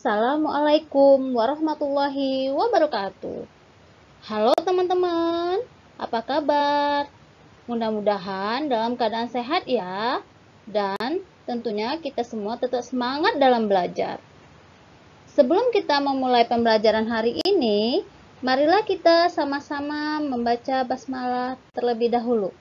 Assalamualaikum warahmatullahi wabarakatuh. Halo teman-teman, apa kabar? Mudah-mudahan dalam keadaan sehat ya. Dan tentunya kita semua tetap semangat dalam belajar. Sebelum kita memulai pembelajaran hari ini, marilah kita sama-sama membaca basmalah terlebih dahulu.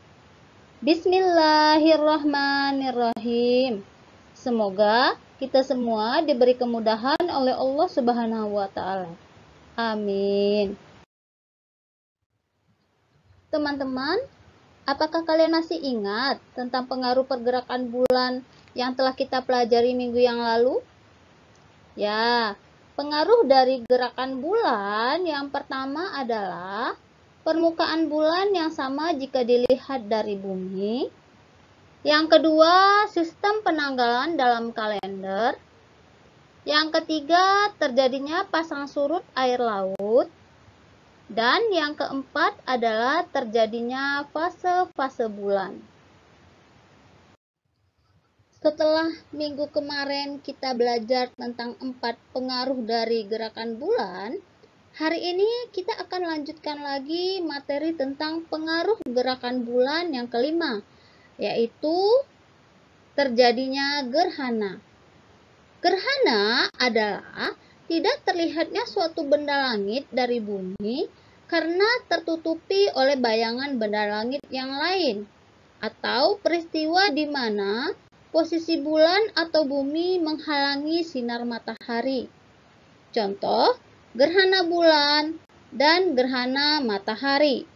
Bismillahirrahmanirrahim. Semoga kita semua diberi kemudahan oleh Allah Subhanahu wa Ta'ala. Amin. Teman-teman, apakah kalian masih ingat tentang pengaruh pergerakan bulan yang telah kita pelajari minggu yang lalu? Ya, pengaruh dari gerakan bulan yang pertama adalah permukaan bulan yang sama jika dilihat dari bumi. Yang kedua, sistem penanggalan dalam kalender. Yang ketiga, terjadinya pasang surut air laut. Dan yang keempat adalah terjadinya fase-fase bulan. Setelah minggu kemarin kita belajar tentang 4 pengaruh dari gerakan bulan, hari ini kita akan lanjutkan lagi materi tentang pengaruh gerakan bulan yang kelima, yaitu terjadinya gerhana. Gerhana adalah tidak terlihatnya suatu benda langit dari bumi karena tertutupi oleh bayangan benda langit yang lain, atau peristiwa di mana posisi bulan atau bumi menghalangi sinar matahari. Contoh, gerhana bulan dan gerhana matahari.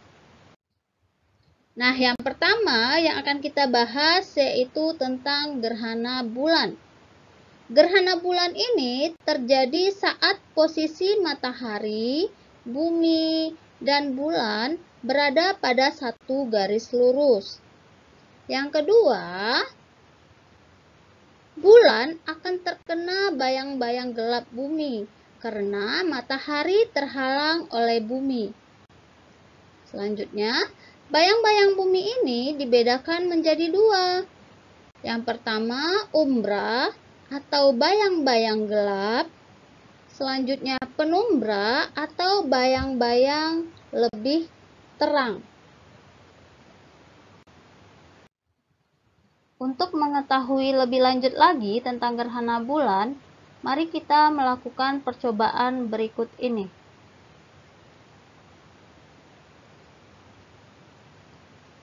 Nah, yang pertama yang akan kita bahas yaitu tentang gerhana bulan. Gerhana bulan ini terjadi saat posisi matahari, bumi, dan bulan berada pada satu garis lurus. Yang kedua, bulan akan terkena bayang-bayang gelap bumi karena matahari terhalang oleh bumi. Selanjutnya, bayang-bayang bumi ini dibedakan menjadi 2. Yang pertama, umbra atau bayang-bayang gelap. Selanjutnya, penumbra atau bayang-bayang lebih terang. Untuk mengetahui lebih lanjut lagi tentang gerhana bulan, mari kita melakukan percobaan berikut ini.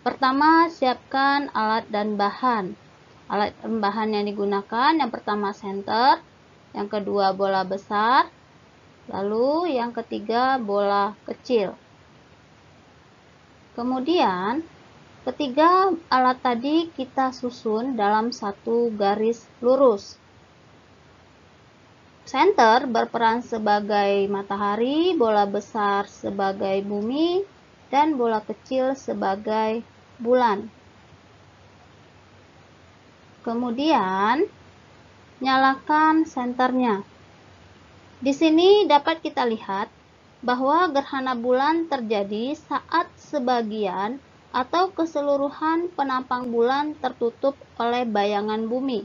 Pertama, siapkan alat dan bahan. Alat dan bahan yang digunakan yang pertama senter, yang kedua bola besar, lalu yang ketiga bola kecil. Kemudian, ketiga alat tadi kita susun dalam satu garis lurus. Senter berperan sebagai matahari, bola besar sebagai bumi, dan bola kecil sebagai bulan. Kemudian, nyalakan senternya. Di sini dapat kita lihat bahwa gerhana bulan terjadi saat sebagian atau keseluruhan penampang bulan tertutup oleh bayangan bumi.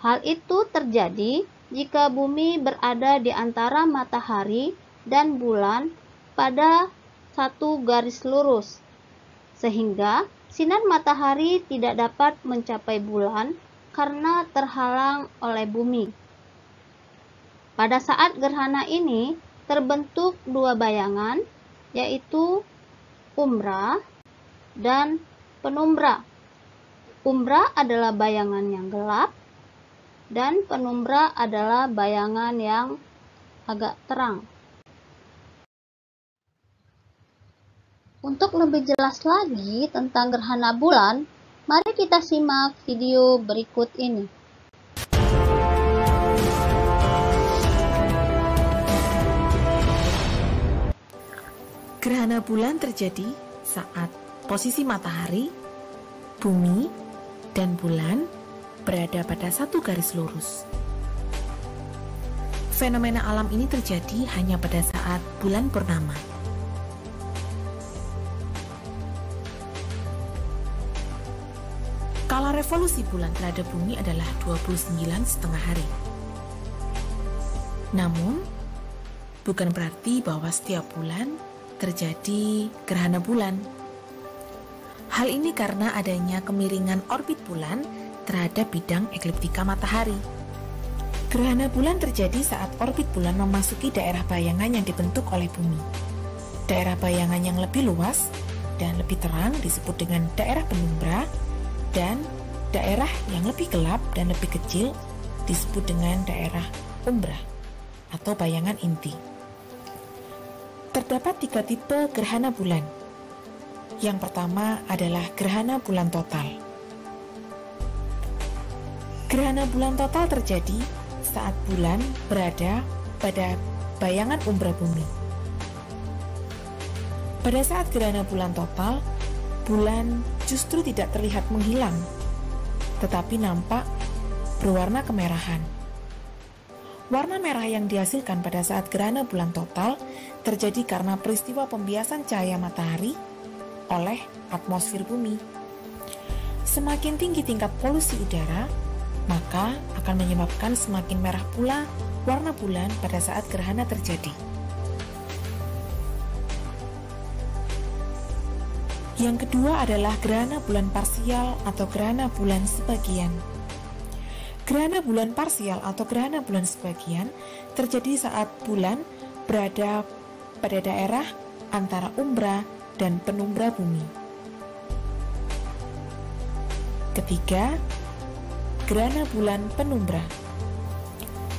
Hal itu terjadi jika bumi berada di antara matahari dan bulan pada satu garis lurus, sehingga sinar matahari tidak dapat mencapai bulan karena terhalang oleh bumi. Pada saat gerhana ini terbentuk 2 bayangan, yaitu umbra dan penumbra. Umbra adalah bayangan yang gelap dan penumbra adalah bayangan yang agak terang. Untuk lebih jelas lagi tentang gerhana bulan, mari kita simak video berikut ini. Gerhana bulan terjadi saat posisi matahari, bumi, dan bulan berada pada satu garis lurus. Fenomena alam ini terjadi hanya pada saat bulan purnama. Kala revolusi bulan terhadap bumi adalah 29,5 hari. Namun, bukan berarti bahwa setiap bulan terjadi gerhana bulan. Hal ini karena adanya kemiringan orbit bulan terhadap bidang ekliptika matahari. Gerhana bulan terjadi saat orbit bulan memasuki daerah bayangan yang dibentuk oleh bumi. Daerah bayangan yang lebih luas dan lebih terang disebut dengan daerah penumbra, dan daerah yang lebih gelap dan lebih kecil disebut dengan daerah umbra atau bayangan inti. Terdapat 3 tipe gerhana bulan. Yang pertama adalah gerhana bulan total. Gerhana bulan total terjadi saat bulan berada pada bayangan umbra bumi. Pada saat gerhana bulan total, bulan justru tidak terlihat menghilang, tetapi nampak berwarna kemerahan. Warna merah yang dihasilkan pada saat gerhana bulan total terjadi karena peristiwa pembiasan cahaya matahari oleh atmosfer bumi. Semakin tinggi tingkat polusi udara, maka akan menyebabkan semakin merah pula warna bulan pada saat gerhana terjadi. Yang kedua adalah gerhana bulan parsial atau gerhana bulan sebagian. Gerhana bulan parsial atau gerhana bulan sebagian terjadi saat bulan berada pada daerah antara umbra dan penumbra bumi. Ketiga, gerhana bulan penumbra.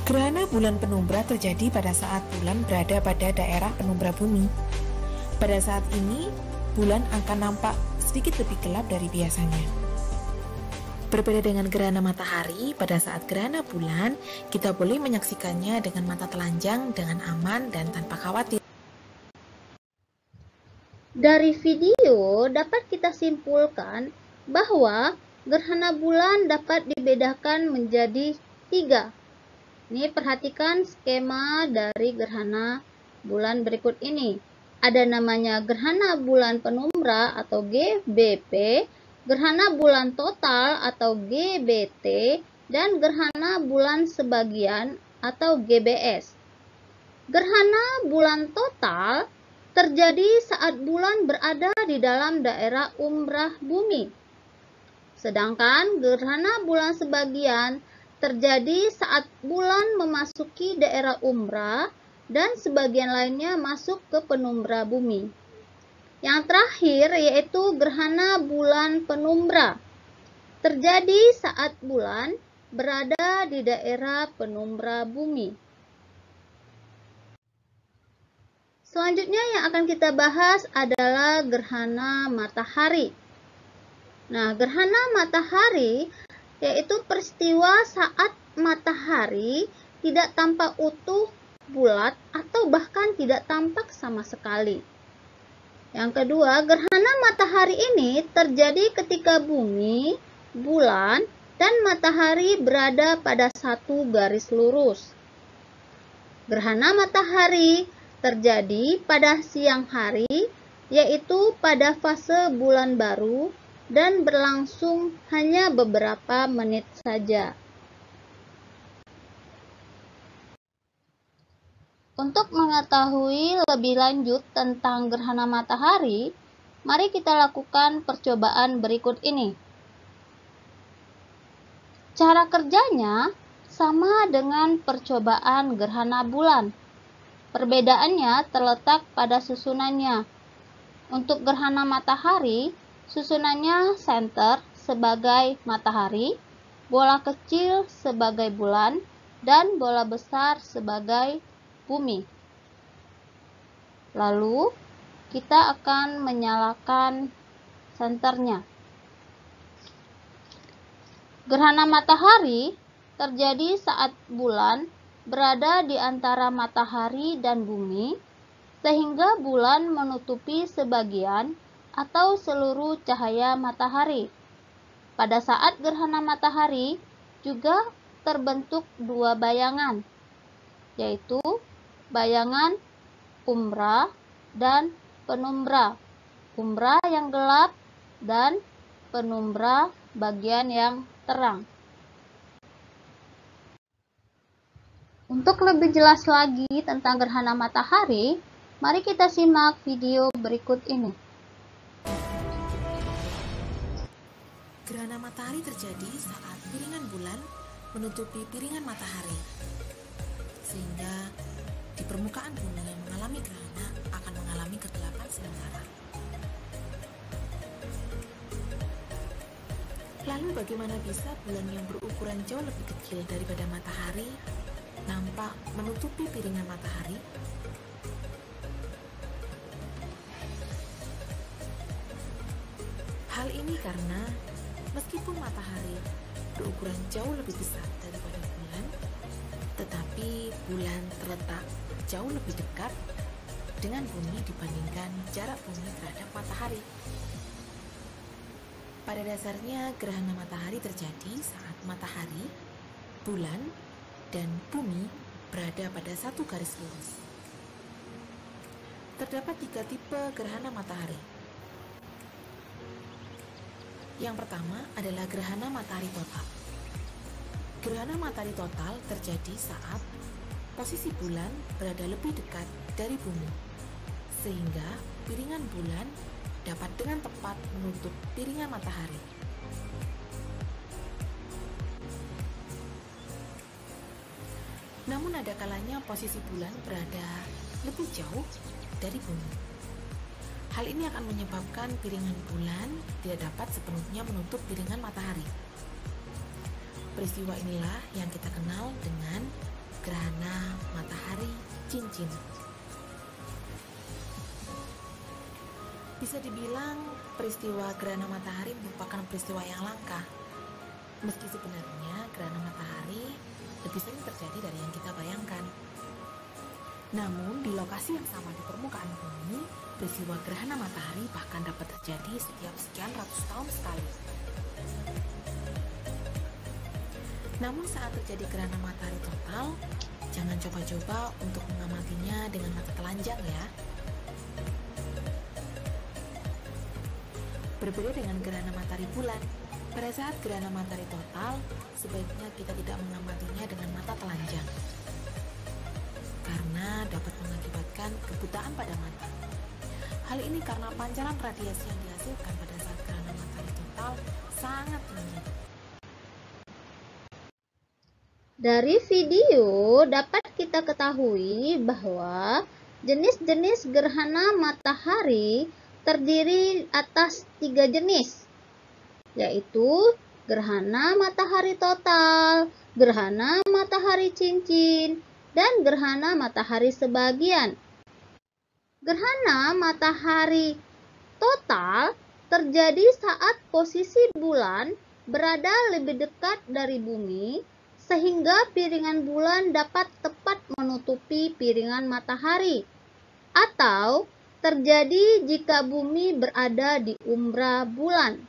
Gerhana bulan penumbra terjadi pada saat bulan berada pada daerah penumbra bumi. Pada saat ini, bulan akan nampak sedikit lebih gelap dari biasanya. Berbeda dengan gerhana matahari, pada saat gerhana bulan, kita boleh menyaksikannya dengan mata telanjang dengan aman dan tanpa khawatir. Dari video dapat kita simpulkan bahwa gerhana bulan dapat dibedakan menjadi 3. Ini perhatikan skema dari gerhana bulan berikut ini. Ada namanya gerhana bulan penumbra atau GBP, gerhana bulan total atau GBT, dan gerhana bulan sebagian atau GBS. Gerhana bulan total terjadi saat bulan berada di dalam daerah umbrah bumi. Sedangkan gerhana bulan sebagian terjadi saat bulan memasuki daerah umbrah dan sebagian lainnya masuk ke penumbra bumi. Yang terakhir yaitu gerhana bulan penumbra. Terjadi saat bulan berada di daerah penumbra bumi. Selanjutnya yang akan kita bahas adalah gerhana matahari. Nah, gerhana matahari yaitu peristiwa saat matahari tidak tampak utuh, bulat, atau bahkan tidak tampak sama sekali. Yang kedua, gerhana matahari ini terjadi ketika bumi, bulan, dan matahari berada pada satu garis lurus. Gerhana matahari terjadi pada siang hari, yaitu pada fase bulan baru dan berlangsung hanya beberapa menit saja. Untuk mengetahui lebih lanjut tentang gerhana matahari, mari kita lakukan percobaan berikut ini. Cara kerjanya sama dengan percobaan gerhana bulan. Perbedaannya terletak pada susunannya. Untuk gerhana matahari, susunannya senter sebagai matahari, bola kecil sebagai bulan, dan bola besar sebagai bumi. Lalu, kita akan menyalakan senternya. Gerhana matahari terjadi saat bulan berada di antara matahari dan bumi, sehingga bulan menutupi sebagian atau seluruh cahaya matahari. Pada saat gerhana matahari juga terbentuk 2 bayangan, yaitu bayangan umbra dan penumbra. Umbra yang gelap dan penumbra bagian yang terang. Untuk lebih jelas lagi tentang gerhana matahari, mari kita simak video berikut ini. Gerhana matahari terjadi saat piringan bulan menutupi piringan matahari, sehingga di permukaan bumi yang mengalami gerhana akan mengalami kegelapan sementara. Lalu bagaimana bisa bulan yang berukuran jauh lebih kecil daripada matahari nampak menutupi piringan matahari? Hal ini karena meskipun matahari berukuran jauh lebih besar daripada bulan, tetapi bulan terletak jauh lebih dekat dengan bumi dibandingkan jarak bumi terhadap matahari. Pada dasarnya, gerhana matahari terjadi saat matahari, bulan, dan bumi berada pada satu garis lurus. Terdapat 3 tipe gerhana matahari. Yang pertama adalah gerhana matahari total. Gerhana matahari total terjadi saat posisi bulan berada lebih dekat dari bumi, sehingga piringan bulan dapat dengan tepat menutup piringan matahari. Namun ada kalanya posisi bulan berada lebih jauh dari bumi. Hal ini akan menyebabkan piringan bulan tidak dapat sepenuhnya menutup piringan matahari. Peristiwa inilah yang kita kenal dengan gerhana matahari cincin. Bisa dibilang peristiwa gerhana matahari merupakan peristiwa yang langka. Meski sebenarnya gerhana matahari lebih sering terjadi dari yang kita bayangkan. Namun di lokasi yang sama di permukaan bumi, peristiwa gerhana matahari bahkan dapat terjadi setiap sekian ratus tahun sekali. Namun saat terjadi gerhana matahari total, jangan coba-coba untuk mengamatinya dengan mata telanjang ya. Berbeda dengan gerhana matahari bulan, pada saat gerhana matahari total, sebaiknya kita tidak mengamatinya dengan mata telanjang, karena dapat mengakibatkan kebutaan pada mata. Hal ini karena pancaran radiasi yang dihasilkan pada saat gerhana matahari total sangat tinggi. Dari video dapat kita ketahui bahwa jenis-jenis gerhana matahari terdiri atas 3 jenis, yaitu gerhana matahari total, gerhana matahari cincin, dan gerhana matahari sebagian. Gerhana matahari total terjadi saat posisi bulan berada lebih dekat dari bumi, sehingga piringan bulan dapat tepat menutupi piringan matahari, atau terjadi jika bumi berada di umbra bulan.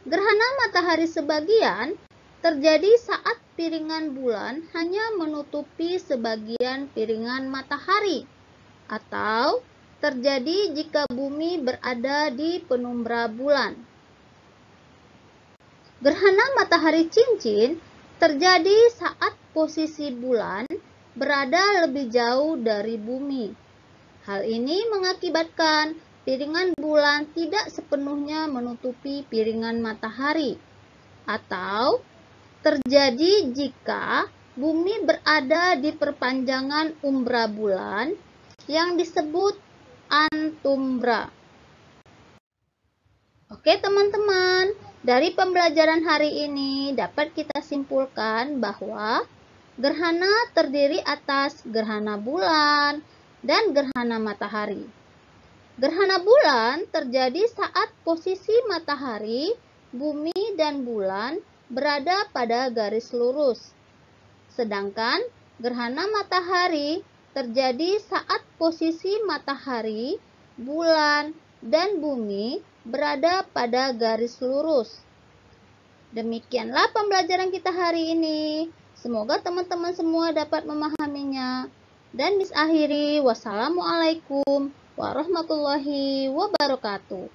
Gerhana matahari sebagian terjadi saat piringan bulan hanya menutupi sebagian piringan matahari, atau terjadi jika bumi berada di penumbra bulan. Gerhana matahari cincin terjadi saat posisi bulan berada lebih jauh dari bumi. Hal ini mengakibatkan piringan bulan tidak sepenuhnya menutupi piringan matahari, atau terjadi jika bumi berada di perpanjangan umbra bulan yang disebut antumbra. Oke teman-teman, dari pembelajaran hari ini dapat kita simpulkan bahwa gerhana terdiri atas gerhana bulan dan gerhana matahari. Gerhana bulan terjadi saat posisi matahari, bumi, dan bulan berada pada garis lurus. Sedangkan gerhana matahari terjadi saat posisi matahari, bulan, dan bumi berada pada garis lurus. Demikianlah pembelajaran kita hari ini. Semoga teman-teman semua dapat memahaminya. Dan Miss akhiri, wassalamualaikum warahmatullahi wabarakatuh.